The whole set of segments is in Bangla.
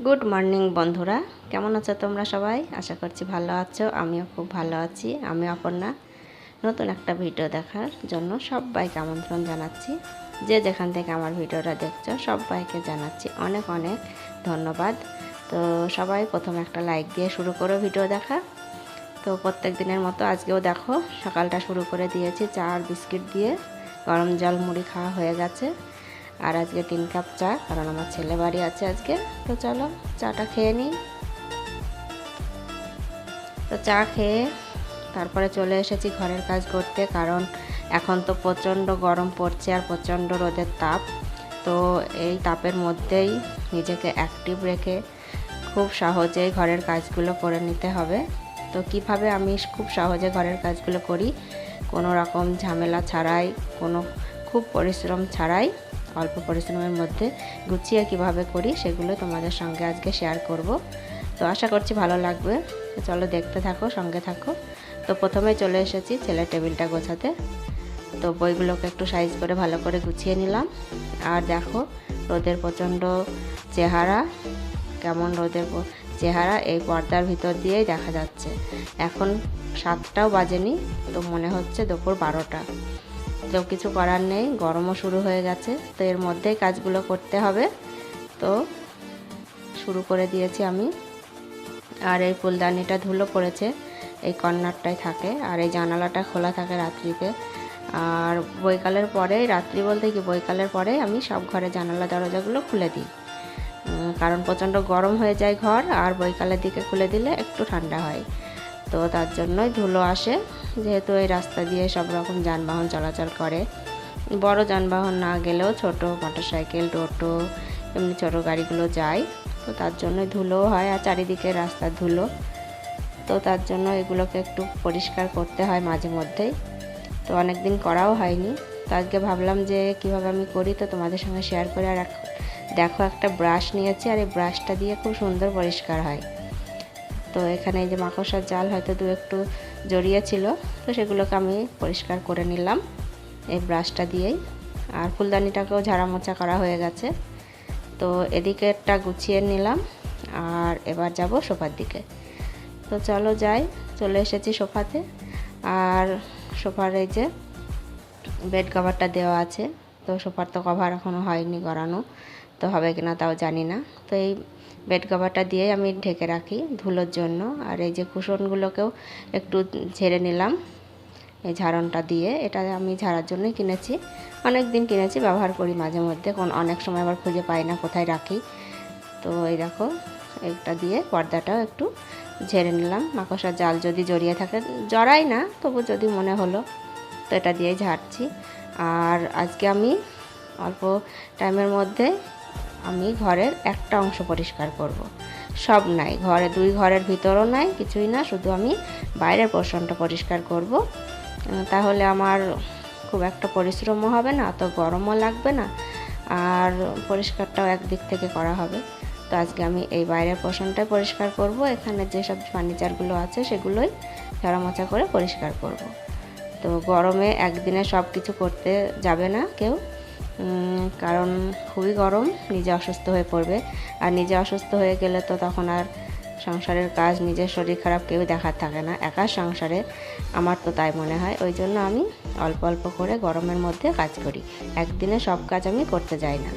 গুড মর্নিং বন্ধুরা, কেমন আছো তোমরা সবাই? আশা করছি ভালো আছো। আমিও খুব ভালো আছি। আমি অপর্ণা। নতুন একটা ভিডিও দেখার জন্য সবাইকে আমন্ত্রণ জানাচ্ছি। যে যেখান থেকে আমার ভিডিওটা দেখছো সবাইকে জানাচ্ছি অনেক অনেক ধন্যবাদ। তো সবাই প্রথমে একটা লাইক দিয়ে শুরু করো ভিডিও দেখা। তো প্রত্যেক দিনের মতো আজকেও দেখো সকালটা শুরু করে দিয়েছি চা আর বিস্কিট দিয়ে। গরম জল মুড়ি খাওয়া হয়ে গেছে। আর আজকে 3 কাপ চা, কারণ আমার ছেলে বাড়ি আছে আজকে। তো চলো চাটা খেয়ে নিই। তো চা খেয়ে তারপরে চলে এসেছি ঘরের কাজ করতে, কারণ এখন তো প্রচণ্ড গরম পড়ছে আর প্রচণ্ড রোদের তাপ। তো এই তাপের মধ্যেই নিজেকে অ্যাক্টিভ রেখে খুব সহজেই ঘরের কাজগুলো করে নিতে হবে। তো কিভাবে আমি খুব সহজে ঘরের কাজগুলো করি, কোনো রকম ঝামেলা ছাড়াই, কোনো খুব পরিশ্রম ছাড়াই, অল্প পরিশ্রমের মধ্যে গুছিয়ে কিভাবে করি সেগুলো তোমাদের সঙ্গে আজকে শেয়ার করব। তো আশা করছি ভালো লাগবে। তো চলো দেখতে থাকো, সঙ্গে থাকো। তো প্রথমে চলে এসেছি ছেলের টেবিলটা গোছাতে। তো বইগুলোকে একটু সাইজ করে ভালো করে গুছিয়ে নিলাম। আর দেখো রোদের প্রচণ্ড চেহারা, কেমন রোদের চেহারা এই পর্দার ভিতর দিয়েই দেখা যাচ্ছে। এখন 7টাও বাজেনি, তো মনে হচ্ছে দুপুর 12টা। তো কিছু করার নেই, গরমও শুরু হয়ে গেছে। তো এর মধ্যেই কাজগুলো করতে হবে। তো শুরু করে দিয়েছি আমি। আর এই ফুলদানিটা ধুলো পড়েছে, এই কর্নারটাই থাকে। আর এই জানালাটা খোলা থাকে রাত্রিতে। আর বৈকালের পরে, রাত্রি বলতে কি বৈকালের পরে আমি সব ঘরে জানালা দরজাগুলো খুলে দিই, কারণ প্রচণ্ড গরম হয়ে যায় ঘর। আর বৈকালের দিকে খুলে দিলে একটু ঠান্ডা হয়। তো তার জন্যই ধুলো আসে, যেহেতু এই রাস্তা দিয়ে সব রকম যানবাহন চলাচল করে। বড় যানবাহন না গেলেও ছোট মোটরসাইকেল, টোটো, এমনি ছোটো গাড়িগুলো যায়। তো তার জন্যই ধুলোও হয়, আর চারিদিকে রাস্তার ধুলো। তো তার জন্য এগুলোকে একটু পরিষ্কার করতে হয় মাঝে মধ্যেই। তো অনেক দিন করাও হয়নি। তো আজকে ভাবলাম যে কীভাবে আমি করি, তো তোমাদের সঙ্গে শেয়ার করে। আর দেখো একটা ব্রাশ নিয়েছি, আর এই ব্রাশটা দিয়ে খুব সুন্দর পরিষ্কার হয়। তো এখানে এই যে মাকড়সার জাল হয়তো একটু জড়িয়েছিল, তো সেগুলোকে আমি পরিষ্কার করে নিলাম এই ব্রাশটা দিয়েই। আর ফুলদানিটাকেও ঝাড়া মোছা করা হয়ে গেছে। তো এদিকেরটা গুছিয়ে নিলাম। আর এবার যাব সোফার দিকে। তো চলো যাই। চলে এসেছি সোফাতে। আর সোফার এই যে বেড কভারটা দেওয়া আছে। তো সোফার তো কভার এখনও হয়নি গড়ানো, তো হবে কিনা তাও জানি না। তো এই বেড কভারটা দিয়ে আমি ঢেকে রাখি ধুলোর জন্য। আর এই যে কুশনগুলোকেও একটু ঝেড়ে নিলাম এই ঝাড়নটা দিয়ে। এটা আমি ঝাড়ার জন্যই কিনেছি, অনেক দিন কিনেছি, ব্যবহার করি মাঝে মধ্যে, অনেক সময় আবার খুঁজে পাই না কোথায় রাখি। তো এই দেখো এটা দিয়ে পর্দাটাও একটু ঝেড়ে নিলাম। মাকড়সার জাল যদি জড়িয়ে থাকে, জড়াই না, তবু যদি মনে হলো, তো এটা দিয়েই ঝাড়ছি। আর আজকে আমি অল্প টাইমের মধ্যে আমি ঘরের একটা অংশ পরিষ্কার করব। সব নাই ঘরে, 2 ঘরের ভিতরও নাই, কিছুই না, শুধু আমি বাইরের পোর্শনটা পরিষ্কার করব। তাহলে আমার খুব একটা পরিশ্রমও হবে না, তো গরমও লাগবে না, আর পরিষ্কারটাও একদিক থেকে করা হবে। তো আজকে আমি এই বাইরের পোর্শনটাই পরিষ্কার করব। এখানে যেসব ফার্নিচারগুলো আছে সেগুলোই ঝাড়া মোছা করে পরিষ্কার করব। তো গরমে একদিনে সব কিছু করতে যাবে না কেউ, কারণ খুবই গরম, নিজে অসুস্থ হয়ে পড়বে। আর নিজে অসুস্থ হয়ে গেলে তো তখন আর সংসারের কাজ, নিজের শরীর খারাপ কেউ দেখার থাকে না একা সংসারে, আমার তো তাই মনে হয়। ওই জন্য আমি অল্প অল্প করে গরমের মধ্যে কাজ করি, একদিনে সব কাজ আমি করতে যাই না,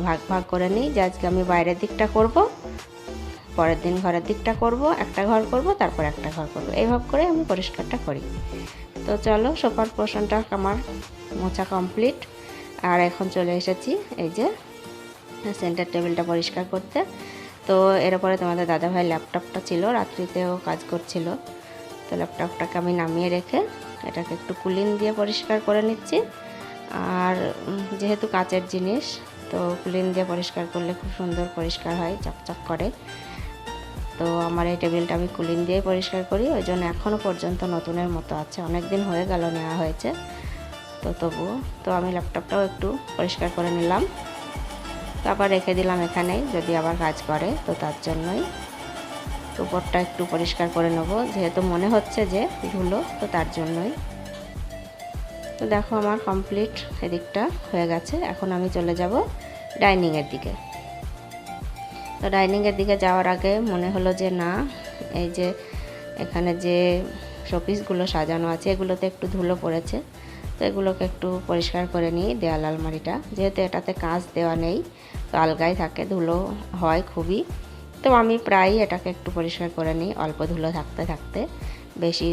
ভাগ ভাগ করে নিই। যে আজকে আমি বাইরের দিকটা করব, পরের দিন ঘরের দিকটা করব, একটা ঘর করব, তারপর একটা ঘর করব, এইভাবে করে আমি পরিষ্কারটা করি। তো চলো সোফার পোর্শনটা আমার মোছা কমপ্লিট। আর এখন চলে এসেছি এই যে সেন্টার টেবিলটা পরিষ্কার করতে। তো এরপরে তোমাদের দাদাভাই ল্যাপটপটা ছিল, রাত্রিতেও কাজ করছিল। তো ল্যাপটপটাকে আমি নামিয়ে রেখে এটাকে একটু কুলিং দিয়ে পরিষ্কার করে নিচ্ছি। আর যেহেতু কাচের জিনিস, তো কুলিং দিয়ে পরিষ্কার করলে খুব সুন্দর পরিষ্কার হয়, চকচক করে। তো আমার এই টেবিলটা আমি কুলিং দিয়েই পরিষ্কার করি, ওই জন্য এখনও পর্যন্ত নতুনের মতো আছে, অনেক দিন হয়ে গেল নেওয়া হয়েছে। তো তবুও তো আমি ল্যাপটপটাও একটু পরিষ্কার করে নিলাম। তো আবার রেখে দিলাম এখানেই, যদি আবার কাজ করে, তো তার জন্যই উপরটা একটু পরিষ্কার করে নেবো, যেহেতু মনে হচ্ছে যে ধুলো, তো তার জন্যই। তো দেখো আমার কমপ্লিট এদিকটা হয়ে গেছে। এখন আমি চলে যাব ডাইনিংয়ের দিকে। তো ডাইনিংয়ের দিকে যাওয়ার আগে মনে হলো যে না, এই যে এখানে যে শোপিসগুলো সাজানো আছে এগুলোতে একটু ধুলো পড়েছে, তো এগুলোকে একটু পরিষ্কার করে নিই। দেওয়াল আলমারিটা যেহেতু এটাতে কাঁচ দেওয়া নেই, তো আলগাই থাকে, ধুলো হয় খুবই। তো আমি প্রায়ই এটাকে একটু পরিষ্কার করে নিই অল্প ধুলো থাকতে থাকতে। বেশি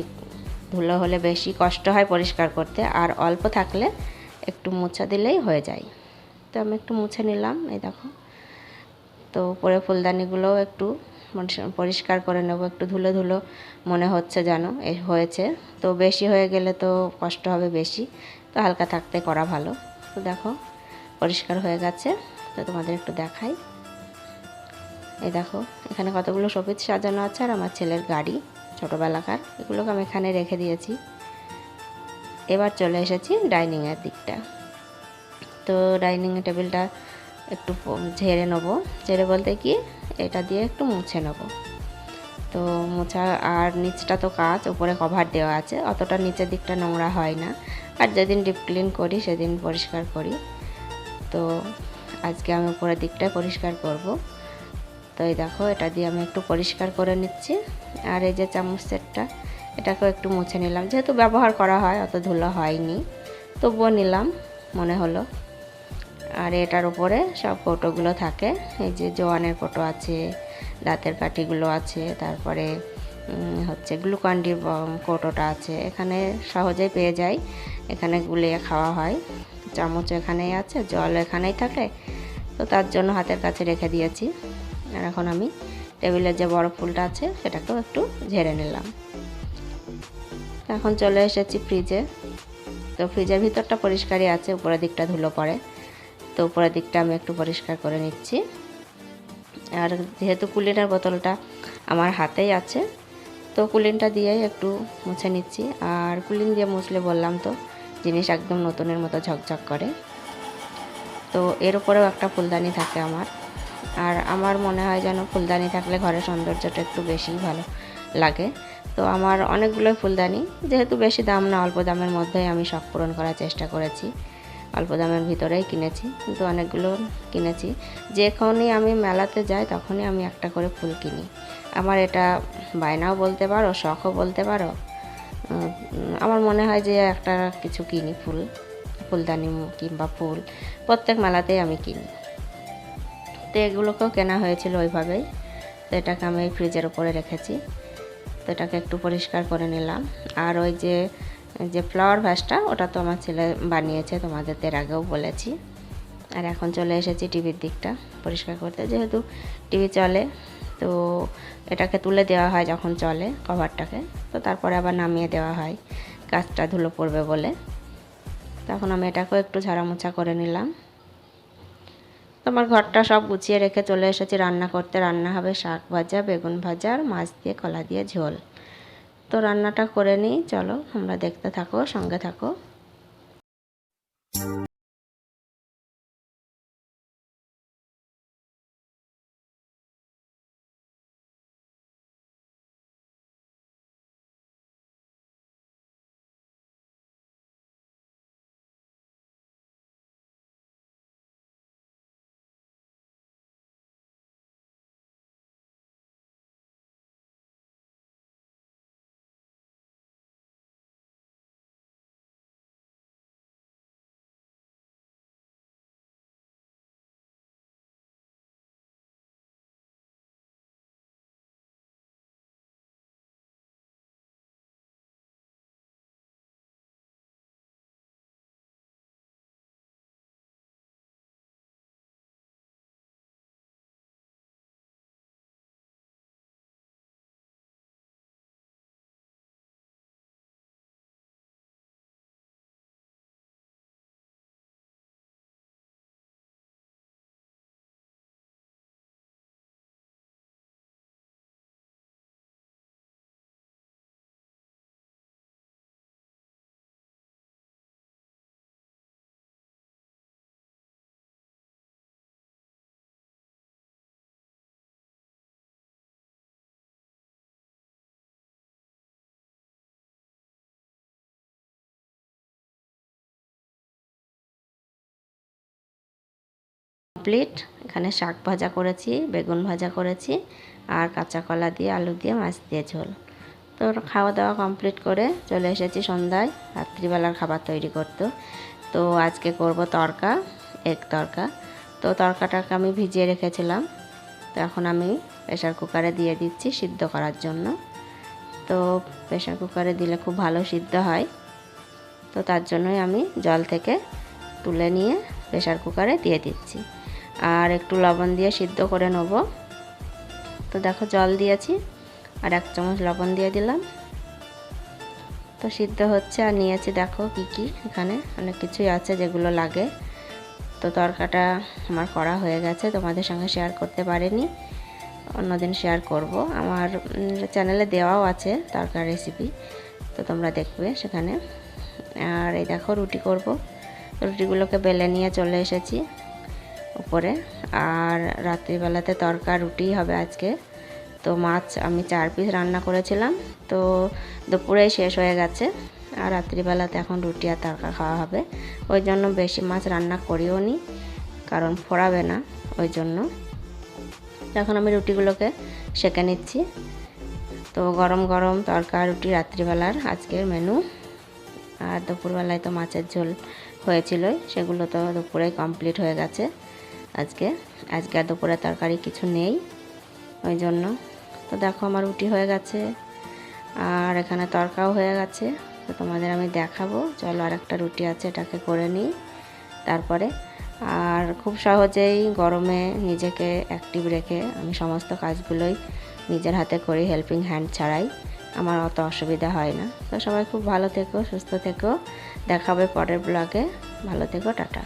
ধুলো হলে বেশি কষ্ট হয় পরিষ্কার করতে, আর অল্প থাকলে একটু মুছা দিলেই হয়ে যায়। তো আমি একটু মুছে নিলাম, এই দেখো। তো উপরে ফুলদানিগুলোও একটু পরিষ্কার করে নেব, একটু ধুলো ধুলো মনে হচ্ছে যেন হয়েছে। তো বেশি হয়ে গেলে তো কষ্ট হবে বেশি, তো হালকা থাকতে করা ভালো। তো দেখো পরিষ্কার হয়ে গেছে। তো তোমাদের একটু দেখাই, এই দেখো এখানে কতগুলো শোপিস সাজানো আছে, আর আমার ছেলের গাড়ি ছোটোবেলাকার, এগুলোকে আমি এখানে রেখে দিয়েছি। এবার চলে এসেছি ডাইনিংয়ের দিকটা। তো ডাইনিং টেবিলটা একটু ঝেড়ে নেবো, ঝেড়ে বলতে কি এটা দিয়ে একটু মুছে নেবো। তো মোছা, আর নিচটা তো কাঁচ, উপরে কভার দেওয়া আছে, অতটা নিচের দিকটা নোংরা হয় না। আর যেদিন ডিপ ক্লিন করি সেদিন পরিষ্কার করি। তো আজকে আমি উপরের দিকটা পরিষ্কার করব। তো এই দেখো এটা দিয়ে আমি একটু পরিষ্কার করে নিচ্ছি। আর এই যে চামচ সেটটা, এটাকেও একটু মুছে নিলাম, যেহেতু ব্যবহার করা হয় অত ধুলো হয়নি, তবুও নিলাম মনে হলো। আর এটার উপরে সব কৌটোগুলো থাকে, এই যে জোয়ানের কৌটো আছে, দাঁতের কাঠিগুলো আছে, তারপরে হচ্ছে গ্লুকন্ডির কৌটোটা আছে, এখানে সহজেই পেয়ে যাই, এখানে গুলিয়ে খাওয়া হয়। চামচ এখানেই আছে, জল এখানেই থাকে, তো তার জন্য হাতের কাছে রেখে দিয়েছি। আর এখন আমি টেবিলের যে বড় ফুলটা আছে সেটাকেও একটু ঝেড়ে নিলাম। এখন চলে এসেছি ফ্রিজে। তো ফ্রিজের ভিতরটা পরিষ্কারই আছে, উপরের দিকটা ধুলো পড়ে, তো উপরের দিকটা আমি একটু পরিষ্কার করে নিচ্ছি। আর যেহেতু কুলিনের বোতলটা আমার হাতেই আছে, তো কুলিনটা দিয়েই একটু মুছে নিচ্ছি। আর কুলিন দিয়ে মুছলে বললাম তো জিনিস একদম নতুনের মতো ঝকঝক করে। তো এর উপরেও একটা ফুলদানি থাকে আমার, আর আমার মনে হয় যেন ফুলদানি থাকলে ঘরের সৌন্দর্যটা একটু বেশিই ভালো লাগে। তো আমার অনেকগুলোই ফুলদানি, যেহেতু বেশি দাম না, অল্প দামের মধ্যেই আমি শখ পূরণ করার চেষ্টা করেছি। অল্প দামের ভিতরেই কিনেছি, কিন্তু অনেকগুলো কিনেছি। যখনই আমি মেলাতে যাই তখনই আমি একটা করে ফুল কিনি। আমার এটা বায়নাও বলতে পারো, শখও বলতে পারো। আমার মনে হয় যে একটা কিছু কিনি, ফুলদানি কিংবা ফুল প্রত্যেক মেলাতেই আমি কিনি। তো এগুলোকেও কেনা হয়েছিল ওইভাবেই। তো এটাকে আমি ফ্রিজের উপরে রেখেছি। তো এটাকে একটু পরিষ্কার করে নিলাম। আর ওই যে যে ফ্লাওয়ার ভাসটা, ওটা তো আমার ছেলে বানিয়েছে, তোমাদের এর আগেও বলেছি। আর এখন চলে এসেছি টিভির দিকটা পরিষ্কার করতে, যেহেতু টিভি চলে, তো এটাকে তুলে দেওয়া হয় যখন চলে কভারটাকে, তো তারপরে আবার নামিয়ে দেওয়া হয় কাঁচটা ধুলো পড়বে বলে। তখন আমি এটাকেও একটু ঝাড়ামোছা করে নিলাম। তোমার ঘরটা সব গুছিয়ে রেখে চলে এসেছি রান্না করতে। রান্না হবে শাক ভাজা, বেগুন ভাজা, আর মাছ দিয়ে কলা দিয়ে ঝোল। তো রান্নাটা করে নিই, চলো তোমরা দেখতে থাকো, সঙ্গে থাকো। কমপ্লিট। এখানে শাক ভাজা করেছি, বেগুন ভাজা করেছি, আর কাঁচা কলা দিয়ে আলু দিয়ে মাছ দিয়ে ঝোল। তো খাওয়া দাওয়া কমপ্লিট করে চলে এসেছি সন্ধ্যায় রাত্রিবেলার খাবার তৈরি করতে। তো আজকে করব তড়কা, এগ তড়কা। তো তড়কাটাকে আমি ভিজিয়ে রেখেছিলাম, তো এখন আমি প্রেশার কুকারে দিয়ে দিচ্ছি সিদ্ধ করার জন্য। তো প্রেশার কুকারে দিলে খুব ভালো সিদ্ধ হয়, তো তার জন্যই আমি জল থেকে তুলে নিয়ে প্রেশার কুকারে দিয়ে দিচ্ছি, আর একটু লবণ দিয়ে সিদ্ধ করে নেব। তো দেখো জল দিয়েছি আর 1 চামচ লবণ দিয়ে দিলাম। তো সিদ্ধ হচ্ছে, আর নিয়েছি দেখো কি এখানে অনেক কিছুই আছে যেগুলো লাগে। তো তরকাটা আমার করা হয়ে গেছে, তোমাদের সঙ্গে শেয়ার করতে পারিনি, অন্যদিন শেয়ার করব। আমার চ্যানেলে দেওয়াও আছে তরকার রেসিপি, তো তোমরা দেখবে সেখানে। আর এই দেখো রুটি করব, রুটিগুলোকে বেলে নিয়ে চলে এসেছি উপরে। আর রাত্রিবেলাতে তরকা রুটি হবে আজকে। তো মাছ আমি 4 পিস রান্না করেছিলাম, তো দুপুরেই শেষ হয়ে গেছে, আর রাত্রিবেলাতে এখন রুটি আর তরকা খাওয়া হবে। ওই জন্য বেশি মাছ রান্না করিও নি, কারণ ফোড়াবে না ওই জন্য। এখন আমি রুটিগুলোকে সেঁকে নিচ্ছি। তো গরম গরম তরকা রুটি রাত্রিবেলার আজকের মেনু। আর দুপুরবেলায় তো মাছের ঝোল হয়েছিলই, সেগুলো তো দুপুরে কমপ্লিট হয়ে গেছে। আজকে আর দুপুরে তরকারি কিছু নেই ওই জন্য। তো দেখো আমার রুটি হয়ে গেছে, আর এখানে তরকাও হয়ে গেছে। তো তোমাদের আমি দেখাবো, চলো আর একটা রুটি আছে, এটাকে করে নিই তারপরে। আর খুব সহজেই গরমে নিজেকে অ্যাক্টিভ রেখে আমি সমস্ত কাজগুলোই নিজের হাতে করি, হেল্পিং হ্যান্ড ছাড়াই। আমার অত অসুবিধা হয় না। তো সবাই খুব ভালো থেকো, সুস্থ থেকো, দেখাবে পরের ব্লগে। ভালো থেকো, টাটা।